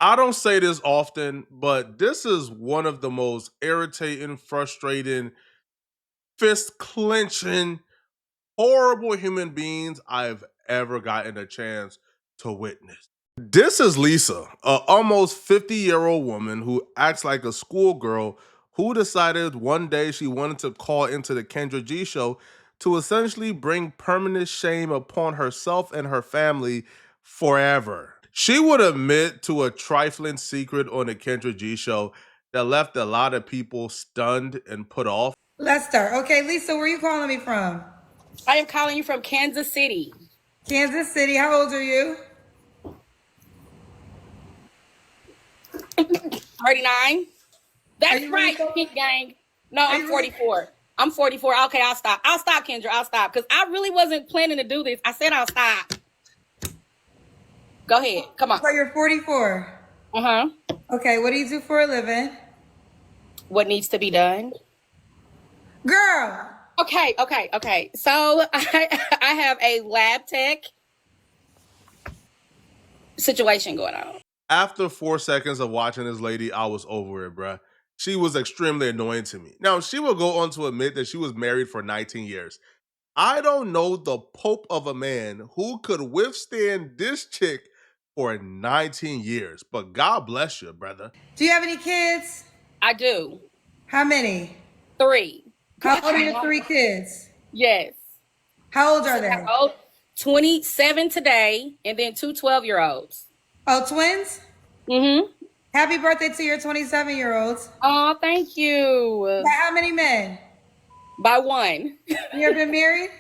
I don't say this often, but this is one of the most irritating, frustrating, fist clenching, horrible human beings I've ever gotten a chance to witness. This is Lisa, a almost 50-year-old woman who acts like a schoolgirl who decided one day she wanted to call into the Kendra G show to essentially bring permanent shame upon herself and her family forever. She would admit to a trifling secret on the Kendra G show that left a lot of people stunned and put off. Let's start. Okay, Lisa, where are you calling me from? I am calling you from Kansas City. Kansas City. How old are you? 39. Are That's you right, ready? Pink Gang. No, Are I'm you ready? 44. I'm 44. Okay, I'll stop. I'll stop, Kendra. I'll stop. Because I really wasn't planning to do this. I said I'll stop. Go ahead. Come on. So you're 44. Uh-huh. Okay, what do you do for a living? What needs to be done? Girl. Okay. So I have a lab tech situation going on. After 4 seconds of watching this lady, I was over it, bruh. She was extremely annoying to me. Now, she will go on to admit that she was married for 19 years. I don't know the pope of a man who could withstand this chick for 19 years, but God bless you, brother. Do you have any kids? I do. How many? 3. How old are your 3 kids? Yes. How old are they? How old? 27 today, and then 2 12-year-olds. Oh, twins? Mm-hmm. Happy birthday to your 27-year-olds. Oh, thank you. By how many men? By 1. You ever been married?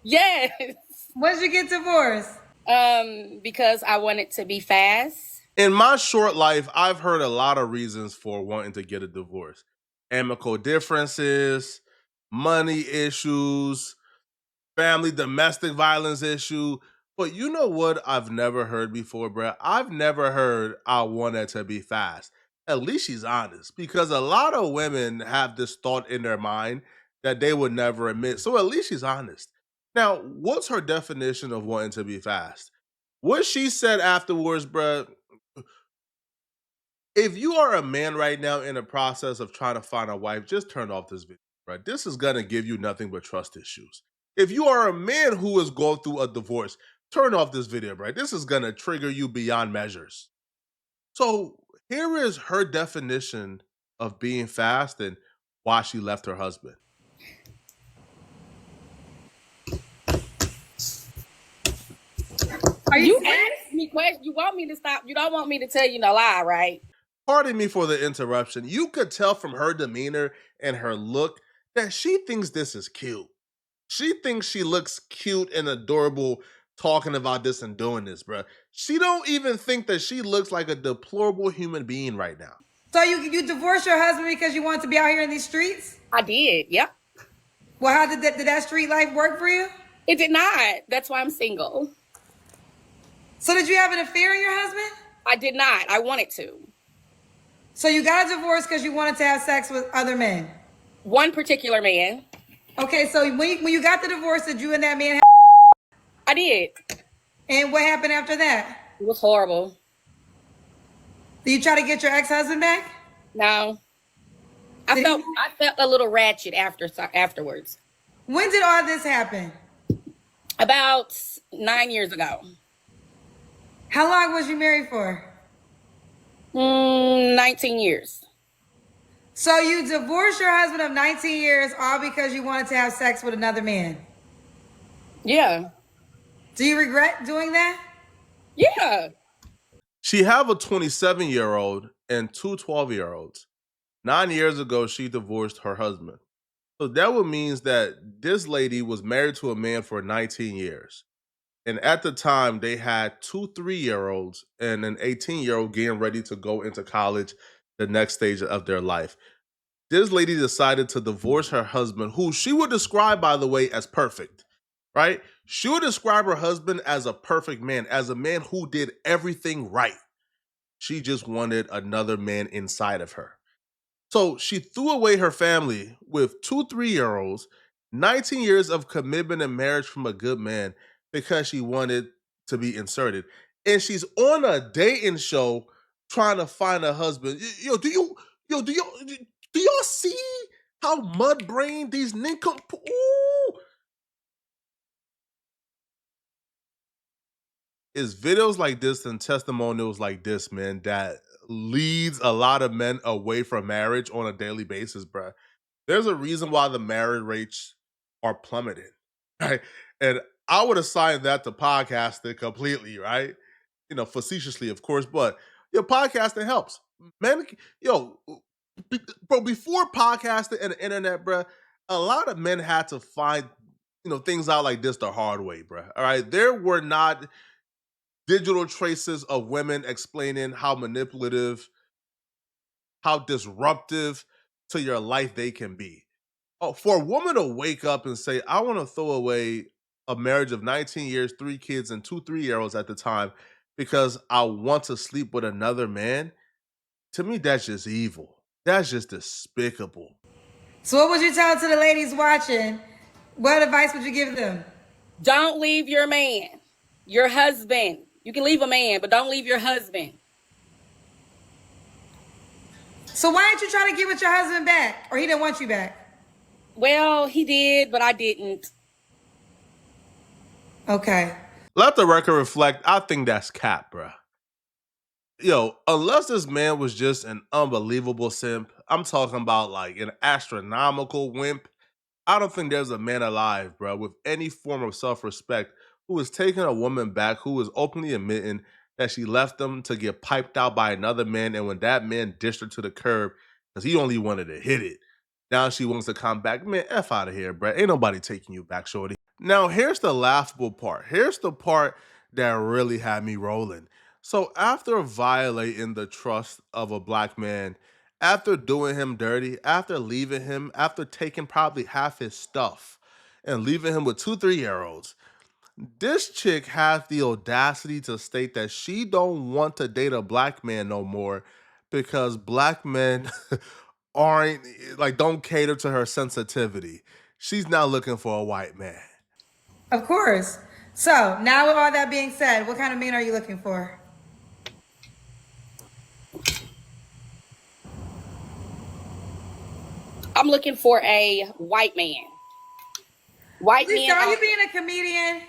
Yes. When did you get divorced? Because I want it to be fast. In my short life, I've heard a lot of reasons for wanting to get a divorce. Amicable differences, money issues, family domestic violence issue. But you know what I've never heard before, bruh? I've never heard I want it to be fast. At least she's honest. Because a lot of women have this thought in their mind that they would never admit. So at least she's honest. Now, what's her definition of wanting to be fast? What she said afterwards, bruh, if you are a man right now in the process of trying to find a wife, just turn off this video, right? This is gonna give you nothing but trust issues. If you are a man who is going through a divorce, turn off this video, right? This is gonna trigger you beyond measures. So here is her definition of being fast and why she left her husband. Are You serious? asked me questions. You want me to stop. You don't want me to tell you no lie, right? Pardon me for the interruption. You could tell from her demeanor and her look that she thinks this is cute. She thinks she looks cute and adorable talking about this and doing this, bruh. She don't even think that she looks like a deplorable human being right now. So you divorced your husband because you wanted to be out here in these streets? I did. Yep. Well, how did that street life work for you? It did not. That's why I'm single. So did you have an affair on your husband? I did not. I wanted to. So you got a divorce because you wanted to have sex with other men? One particular man. Okay, so when you got the divorce, did you and that man have? I did. And what happened after that? It was horrible. Did you try to get your ex-husband back? No. Did I he- felt a little ratchet afterwards. When did all this happen? About 9 years ago. How long was you married for? 19 years. So you divorced your husband of 19 years all because you wanted to have sex with another man. Yeah. Do you regret doing that? Yeah. She have a 27-year-old and two 12-year-olds. 9 years ago, she divorced her husband. So that would means that this lady was married to a man for 19 years. And at the time, they had two 3-year-olds and an 18-year-old getting ready to go into college, the next stage of their life. This lady decided to divorce her husband, who she would describe, by the way, as perfect, right? She would describe her husband as a perfect man, as a man who did everything right. She just wanted another man inside of her. So she threw away her family with two 3-year-olds, 19 years of commitment and marriage from a good man because she wanted to be inserted. And she's on a dating show trying to find a husband. Do y'all see how mud brain these nincompoops? Ooh. It's videos like this and testimonials like this, man, that leads a lot of men away from marriage on a daily basis, bro. There's a reason why the marriage rates are plummeting, right? And I would assign that to podcasting completely, right? Facetiously, of course, but podcasting helps. Men, bro, before podcasting and the internet, bro, a lot of men had to find, things out like this the hard way, bro. All right. There were not digital traces of women explaining how manipulative, how disruptive to your life they can be. Oh, for a woman to wake up and say, I want to throw away a marriage of 19 years, 3 kids, and 2 3-year-olds at the time because I want to sleep with another man, to me, that's just evil. That's just despicable. So what would you tell to the ladies watching? What advice would you give them? Don't leave your man, your husband. You can leave a man, but don't leave your husband. So why didn't you try to get with your husband back? Or he didn't want you back? Well, he did, but I didn't. Okay. Let the record reflect, I think that's cap, bruh. Unless this man was just an unbelievable simp, I'm talking about like an astronomical wimp, I don't think there's a man alive, bro, with any form of self-respect who is taking a woman back, who is openly admitting that she left them to get piped out by another man, and when that man dished her to the curb because he only wanted to hit it, now she wants to come back. Man, F out of here, bro. Ain't nobody taking you back, shorty. Now, here's the laughable part. Here's the part that really had me rolling. So after violating the trust of a black man, after doing him dirty, after leaving him, after taking probably half his stuff and leaving him with 2 3-year-olds, this chick has the audacity to state that she don't want to date a black man no more because black men aren't like don't cater to her sensitivity. She's now looking for a white man. Of course. So now with all that being said, what kind of man are you looking for? I'm looking for a white man. White Lisa, man. are you being a comedian?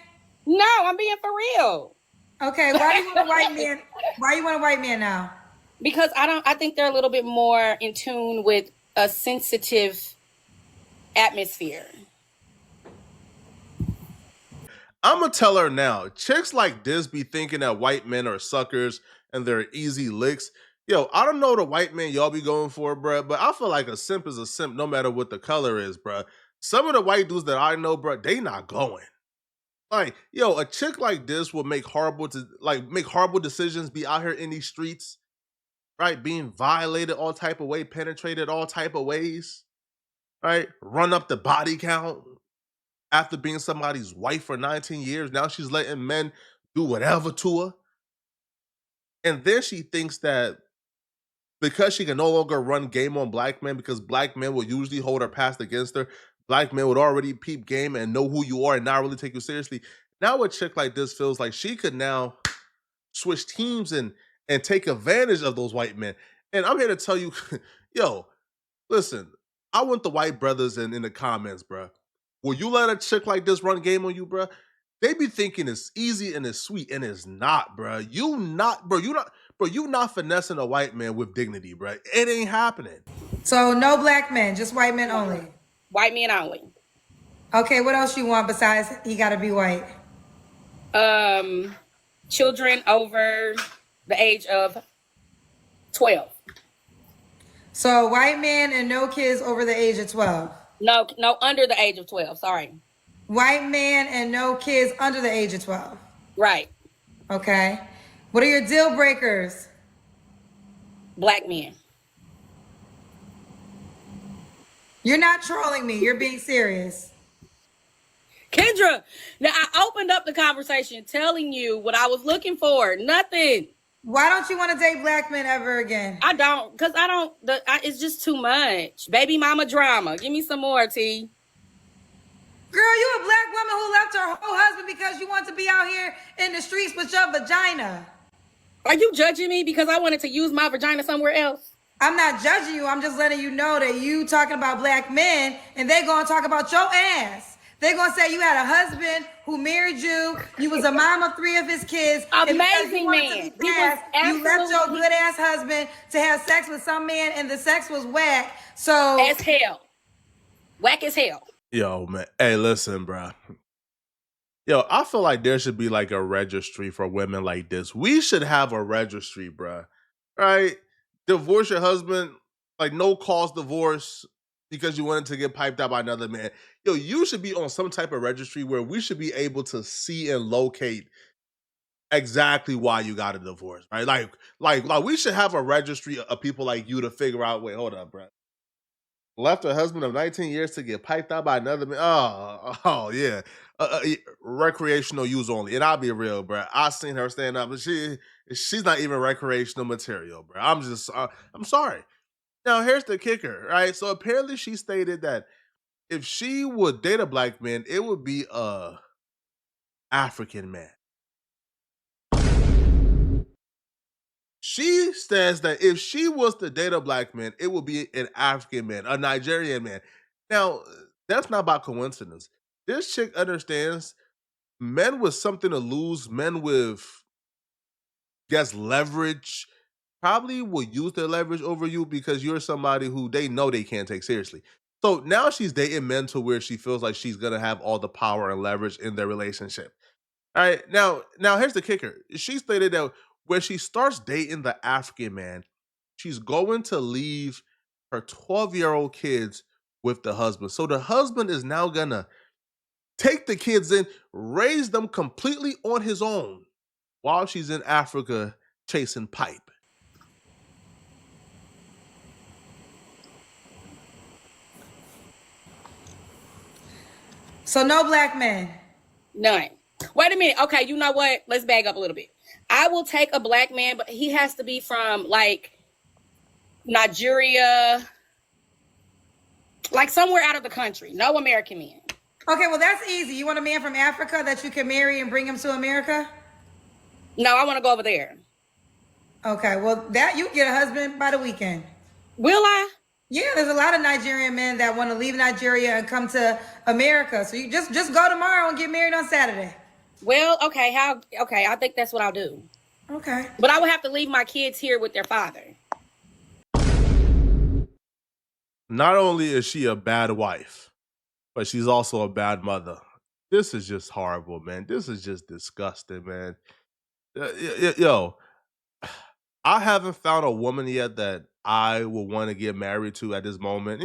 No, I'm being for real. Okay, why do you want a white man? Why you want a white man now? Because I think they're a little bit more in tune with a sensitive atmosphere. I'm gonna tell her now. Chicks like this be thinking that white men are suckers and they're easy licks. I don't know the white man y'all be going for, bruh, but I feel like a simp is a simp no matter what the color is, bruh. Some of the white dudes that I know, bruh, they not going. Like, a chick like this will make horrible decisions, be out here in these streets, right? Being violated all type of way, penetrated all type of ways, right? Run up the body count after being somebody's wife for 19 years. Now she's letting men do whatever to her. And then she thinks that because she can no longer run game on black men, because black men will usually hold her past against her, black men would already peep game and know who you are and not really take you seriously. Now a chick like this feels like she could now switch teams and take advantage of those white men. And I'm here to tell you, listen, I want the white brothers in the comments, bro. Will you let a chick like this run game on you, bro? They be thinking it's easy and it's sweet, and it's not, bro. You not finessing a white man with dignity, bro. It ain't happening. So no black men, just white men only. White men only. Okay, what else you want besides he got to be white? Children over the age of 12. So white man and no kids over the age of 12. No, under the age of 12. Sorry. White man and no kids under the age of 12. Right. Okay. What are your deal breakers? Black men. You're not trolling me. You're being serious. Kendra, now I opened up the conversation telling you what I was looking for. Nothing. Why don't you want to date black men ever again? I don't, because it's just too much. Baby mama drama. Give me some more, T. Girl, you a black woman who left her whole husband because you want to be out here in the streets with your vagina. Are you judging me because I wanted to use my vagina somewhere else? I'm not judging you. I'm just letting you know that you talking about black men and they gonna talk about your ass. They gonna say you had a husband who married you. You was a mom of 3 of his kids. And because you Amazing wanted to man. be He was fast, you left your absolutely good ass husband to have sex with some man and the sex was whack. So as hell. Whack as hell. Yo, man. Hey, listen, bro. Yo, I feel like there should be like a registry for women like this. We should have a registry, bro. Right? Divorce your husband, like no cause divorce because you wanted to get piped out by another man. Yo, you should be on some type of registry where we should be able to see and locate exactly why you got a divorce, right? Like we should have a registry of people like you to figure out, wait, hold up, bro. Left her husband of 19 years to get piped out by another man. Oh yeah. Recreational use only. And I'll be real, bro. I seen her stand up, and she's not even recreational material, bro. I'm sorry. Now here's the kicker, right? So apparently she stated that if she would date a black man, it would be a African man. She says that if she was to date a black man, it would be an African man, a Nigerian man. Now, that's not by coincidence. This chick understands men with something to lose, men with, guess, leverage, probably will use their leverage over you because you're somebody who they know they can't take seriously. So now she's dating men to where she feels like she's gonna have all the power and leverage in their relationship. All right, now here's the kicker. She stated that when she starts dating the African man, she's going to leave her 12-year-old kids with the husband. So the husband is now gonna take the kids in, raise them completely on his own while she's in Africa chasing pipe. so no black men. None. Wait a minute. Okay, you know what? Let's back up a little bit. I will take a black man, but he has to be from like Nigeria, like somewhere out of the country. No American men. Okay, well that's easy. You want a man from Africa that you can marry and bring him to America? No, I want to go over there. Okay, well that you get a husband by the weekend. Will I? Yeah, there's a lot of Nigerian men that want to leave Nigeria and come to America. So you just go tomorrow and get married on Saturday. Well, okay. Okay, I think that's what I'll do. Okay. But I would have to leave my kids here with their father. Not only is she a bad wife, but she's also a bad mother. This is just horrible, man. This is just disgusting, man. Yo, I haven't found a woman yet that I would want to get married to at this moment.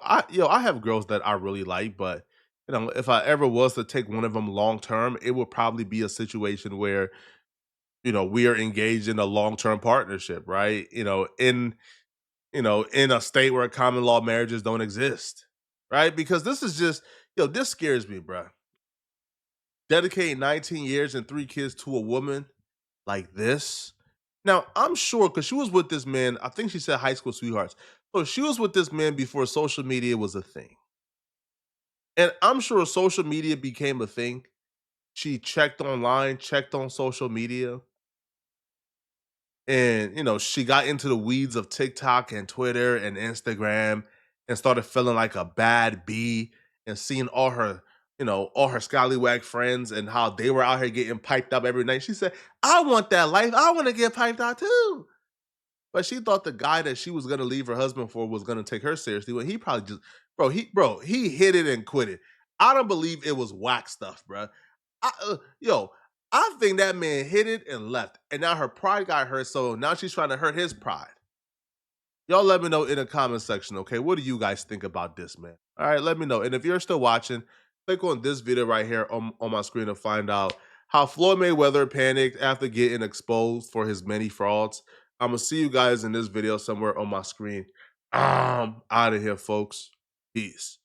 I have girls that I really like, but if I ever was to take one of them long term, it would probably be a situation where we are engaged in a long term partnership, right? In a state where common law marriages don't exist, right? Because this is just, this scares me, bro. Dedicating 19 years and 3 kids to a woman like this. Now, I'm sure because she was with this man, I think she said high school sweethearts. So she was with this man before social media was a thing. And I'm sure social media became a thing. She checked online, checked on social media, and she got into the weeds of TikTok and Twitter and Instagram and started feeling like a bad bee and seeing all her scallywag friends and how they were out here getting piped up every night. She said, I want that life. I want to get piped out too. But she thought the guy that she was gonna leave her husband for was gonna take her seriously. When he probably just, he hit it and quit it. I don't believe it was whack stuff, bro. I think that man hit it and left, and now her pride got hurt. So now she's trying to hurt his pride. Y'all let me know in the comment section, okay? What do you guys think about this, man? All right, let me know. And if you're still watching, click on this video right here on my screen to find out how Floyd Mayweather panicked after getting exposed for his many frauds. I'm going to see you guys in this video somewhere on my screen. Out of here, folks. Peace.